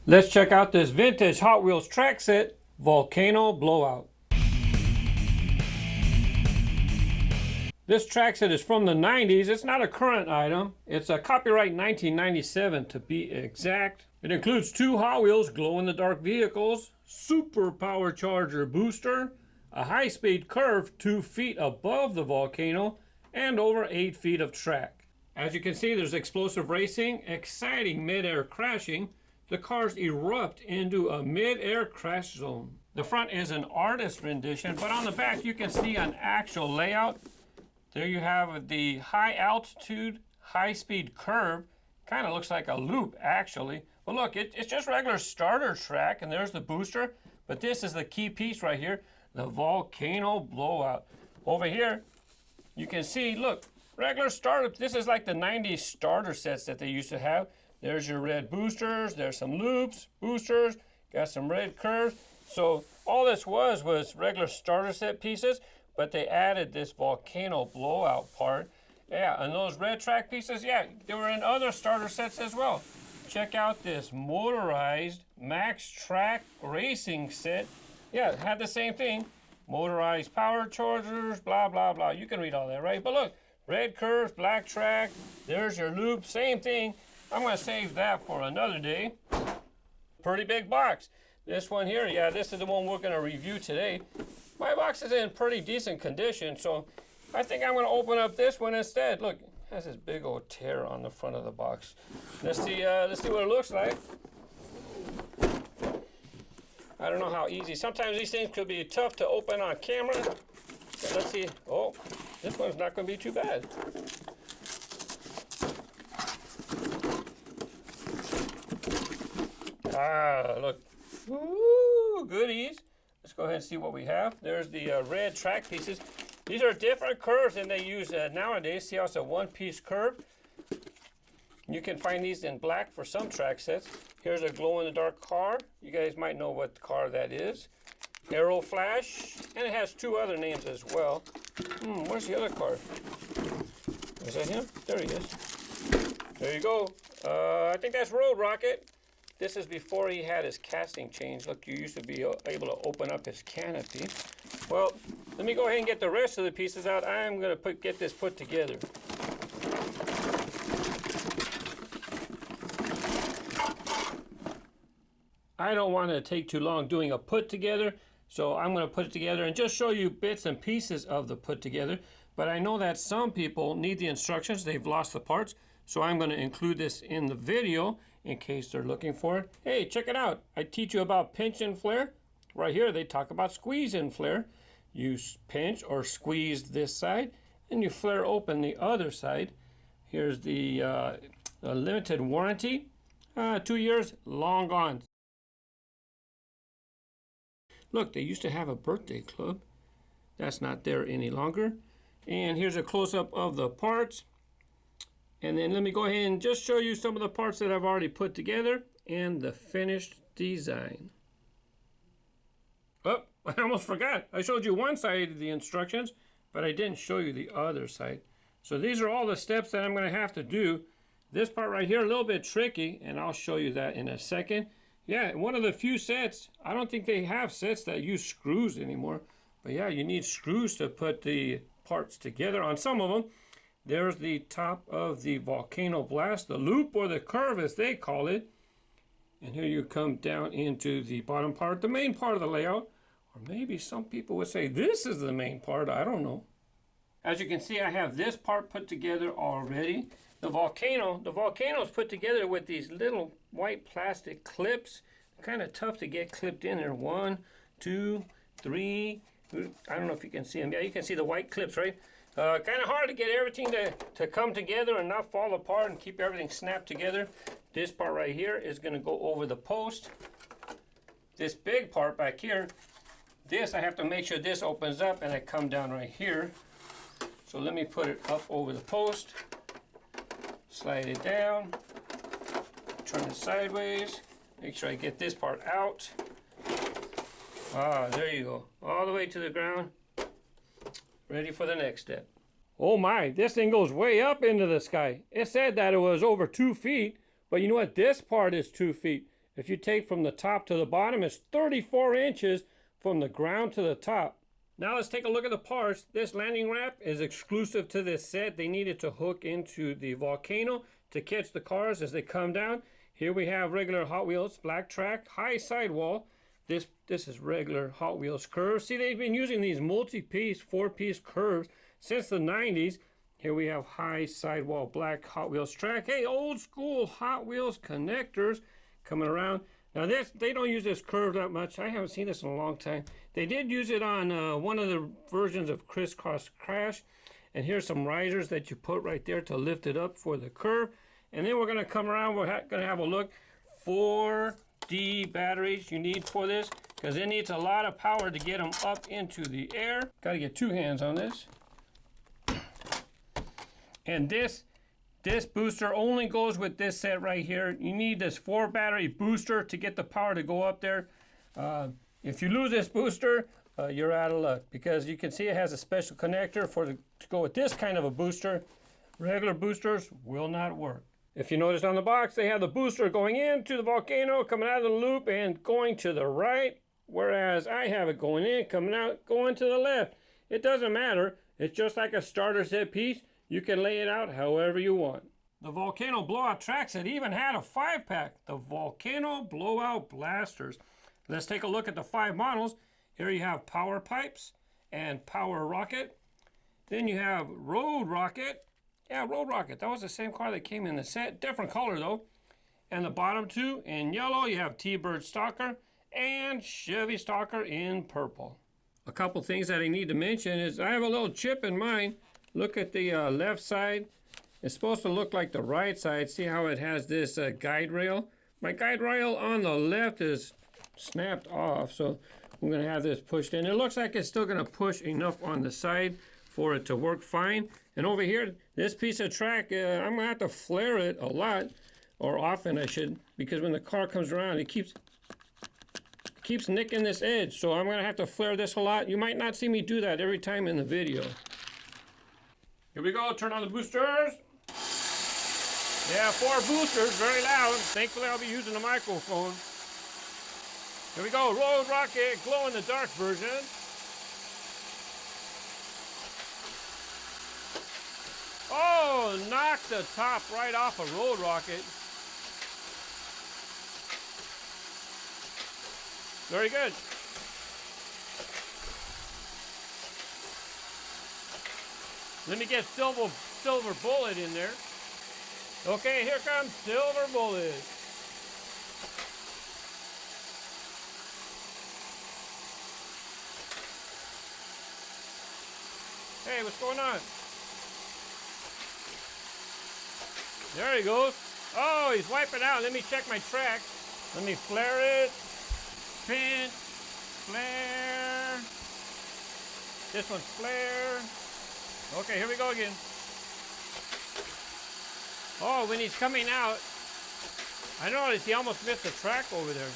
Let's check out this vintage Hot Wheels track set, Volcano Blowout. This track set is from the 90s. It's not a current item. It's a copyright 1997 to be exact. It includes 2 Hot Wheels glow-in-the-dark vehicles, super power charger booster, a high-speed curve 2 feet above the volcano, and over 8 feet of track. As you can see, there's explosive racing, exciting mid-air crashing. The cars erupt into a mid-air crash zone. The front is an artist rendition, but on the back you can see an actual layout. There you have the high altitude, high speed curve. Kind of looks like a loop actually. But look, it's just regular starter track, and there's the booster. But this is the key piece right here, the Volcano Blowout. Over here, you can see, look, regular starter. This is like the 90s starter sets that they used to have. There's your red boosters, there's some loops, boosters, got some red curves. So all this was regular starter set pieces, but they added this Volcano Blowout part. Yeah, and those red track pieces, yeah, they were in other starter sets as well. Check out this motorized Max Track racing set. Yeah, it had the same thing. Motorized power chargers, blah, blah, blah. You can read all that, right? But look, red curves, black track, there's your loop, same thing. I'm going to save that for another day. Pretty big box. This one here, yeah, this is the one we're going to review today. My box is in pretty decent condition, so I think I'm going to open up this one instead. Look, it has this big old tear on the front of the box. Let's see what it looks like. I don't know how easy. Sometimes these things could be tough to open on camera. So let's see. Oh, this one's not going to be too bad. Ah, look. Ooh, goodies. Let's go ahead and see what we have. There's the red track pieces. These are different curves than they use nowadays. See how it's a one-piece curve? You can find these in black for some track sets. Here's a glow-in-the-dark car. You guys might know what car that is. Aeroflash. And it has 2 other names as well. Where's the other car? Is that him? There he is. There you go. I think that's Road Rocket. This is before he had his casting change. Look, you used to be able to open up his canopy. Well, let me go ahead and get the rest of the pieces out. I'm going to get this put together. I don't want to take too long doing a put together, so I'm going to put it together and just show you bits and pieces of the put together. But I know that some people need the instructions. They've lost the parts, so I'm going to include this in the video in case they're looking for it. Hey, check it out. I teach you about pinch and flare. Right here, they talk about squeeze and flare. You pinch or squeeze this side, and you flare open the other side. Here's the limited warranty. 2 years, long gone. Look, they used to have a birthday club. That's not there any longer. And here's a close-up of the parts. And then let me go ahead and just show you some of the parts that I've already put together and the finished design. Oh, I almost forgot. I showed you one side of the instructions, but I didn't show you the other side. So these are all the steps that I'm going to have to do. This part right here, a little bit tricky, and I'll show you that in a second. Yeah, one of the few sets, I don't think they have sets that use screws anymore. But yeah, you need screws to put the parts together on some of them. There's the top of the Volcano Blast, the loop or the curve as they call it. And here you come down into the bottom part, the main part of the layout. Or maybe some people would say this is the main part, I don't know. As you can see, I have this part put together already. The volcano is put together with these little white plastic clips. Kind of tough to get clipped in there. 1, 2, 3. I don't know if you can see them. Yeah, you can see the white clips, right? Kind of hard to get everything to come together and not fall apart and keep everything snapped together. This part right here is going to go over the post. This big part back here, this I have to make sure this opens up and it come down right here. So let me put it up over the post. Slide it down. Turn it sideways. Make sure I get this part out. Ah, there you go. All the way to the ground. Ready for the next step. Oh my, this thing goes way up into the sky. It said that it was over 2 feet, but you know what? This part is 2 feet. If you take from the top to the bottom, it's 34 inches from the ground to the top. Now let's take a look at the parts. This landing ramp is exclusive to this set. They needed to hook into the Volcano to catch the cars as they come down. Here we have regular Hot Wheels black track, high sidewall. This is regular Hot Wheels curves. See, they've been using these multi-piece, 4-piece curves since the 90s. Here we have high sidewall black Hot Wheels track. Hey, old school Hot Wheels connectors coming around. Now they don't use this curve that much. I haven't seen this in a long time. They did use it on one of the versions of Crisscross Crash. And here's some risers that you put right there to lift it up for the curve. And then we're going to come around. We're going to have a look. 4D batteries you need for this, because it needs a lot of power to get them up into the air. Got to get 2 hands on this. And this booster only goes with this set right here. You need this 4 battery booster to get the power to go up there. If you lose this booster, you're out of luck, because you can see it has a special connector to go with this kind of a booster. Regular boosters will not work. If you notice on the box, they have the booster going into the Volcano, coming out of the loop and going to the right, whereas I have it going in, coming out, going to the left. It doesn't matter. It's just like a starter set piece. You can lay it out however you want. The Volcano Blowout track set even had a 5-pack, the Volcano Blowout Blasters. Let's take a look at the 5 models. Here you have Power Pipes and Power Rocket. Then you have Road Rocket. Yeah, Road Rocket. That was the same car that came in the set. Different color, though. And the bottom 2 in yellow, you have T-Bird Stocker and Chevy Stocker in purple. A couple things that I need to mention is I have a little chip in mine. Look at the left side. It's supposed to look like the right side. See how it has this guide rail? My guide rail on the left is snapped off, so I'm going to have this pushed in. It looks like it's still going to push enough on the side for it to work fine. And over here, this piece of track, I'm going to have to flare it a lot, or often I should, because when the car comes around, it keeps nicking this edge. So I'm going to have to flare this a lot. You might not see me do that every time in the video. Here we go, turn on the boosters. Yeah, 4 boosters, very loud. Thankfully, I'll be using the microphone. Here we go, Road Rocket, glow-in-the-dark version. Oh, knocked the top right off a Road Rocket. Very good. Let me get Silver Bullet in there. Okay, here comes Silver Bullet. Hey, what's going on? There he goes. Oh, he's wiping out. Let me check my track. Let me flare it. Pinch. Flare. This one's flare. Okay, here we go again. Oh, when he's coming out, I noticed he almost missed the track over there.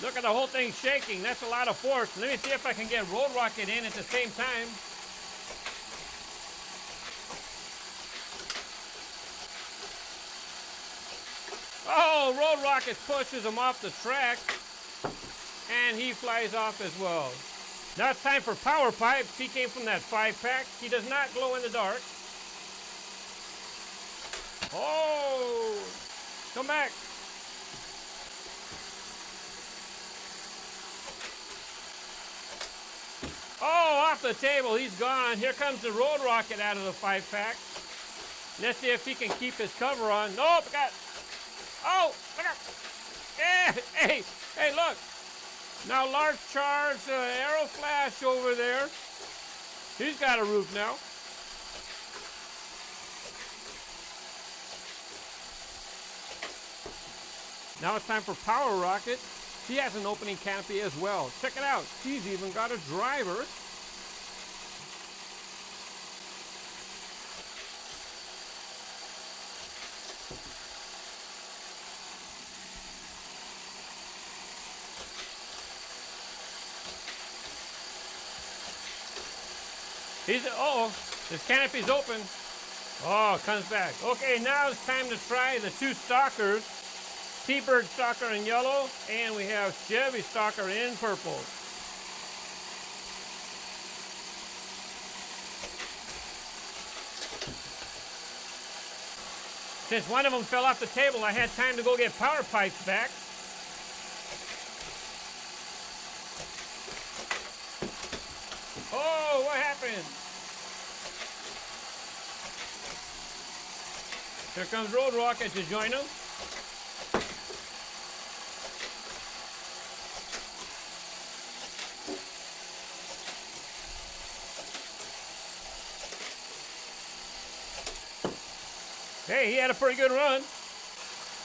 Look at the whole thing shaking. That's a lot of force. Let me see if I can get Road Rocket in at the same time. Oh, Road Rocket pushes him off the track, and he flies off as well. Now it's time for Power Pipes. He came from that 5-pack. He does not glow in the dark. Oh, come back. Oh, off the table, he's gone. Here comes the Road Rocket out of the 5-pack. Let's see if he can keep his cover on. Nope, got. Oh, look out. Hey, look. Now Lark Charge Aeroflash over there. He's got a roof now. Now it's time for Power Rocket. He has an opening canopy as well. Check it out. He's even got a driver. His canopy's open. Oh, it comes back. Okay, now it's time to try the two Stockers. T-Bird Stocker in yellow, and we have Chevy Stocker in purple. Since one of them fell off the table, I had time to go get power pipes back. Oh, what happened? Here comes Road Rocket to join them. Hey, he had a pretty good run.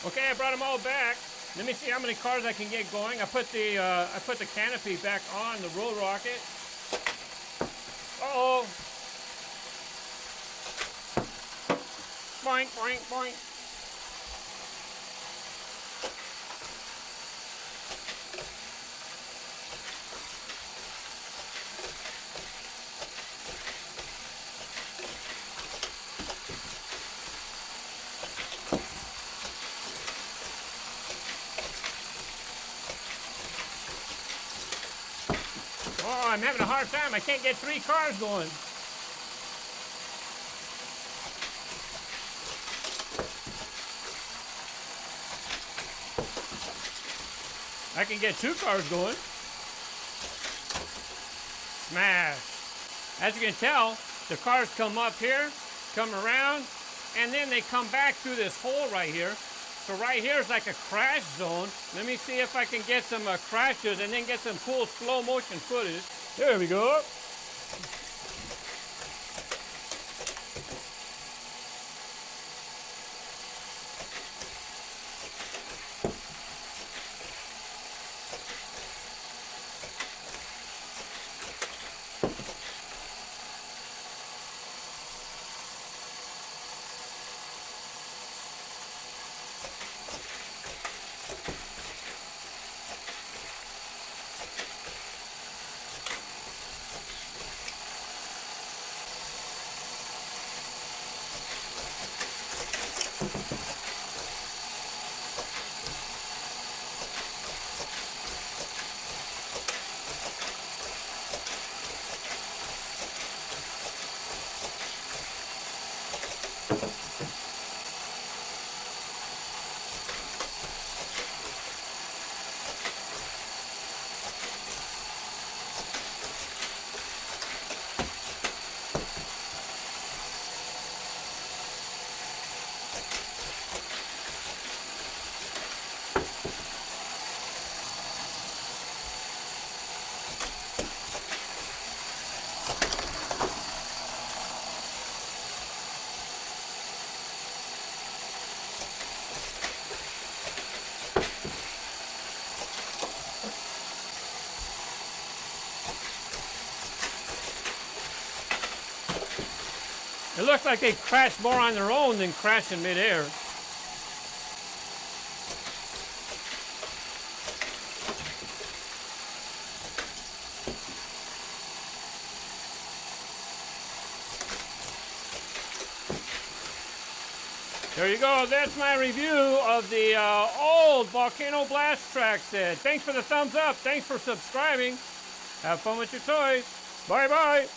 Okay, I brought them all back. Let me see how many cars I can get going. I put the canopy back on the Road Rocket. Uh-oh. Boink, boink, boink. Oh, I'm having a hard time. I can't get 3 cars going. I can get 2 cars going. Smash. As you can tell, the cars come up here, come around, and then they come back through this hole right here. So right here is like a crash zone. Let me see if I can get some crashes and then get some cool slow motion footage. There we go. It looks like they crashed more on their own than crashed in midair. There you go. That's my review of the old Volcano Blast track set. Thanks for the thumbs up. Thanks for subscribing. Have fun with your toys. Bye-bye.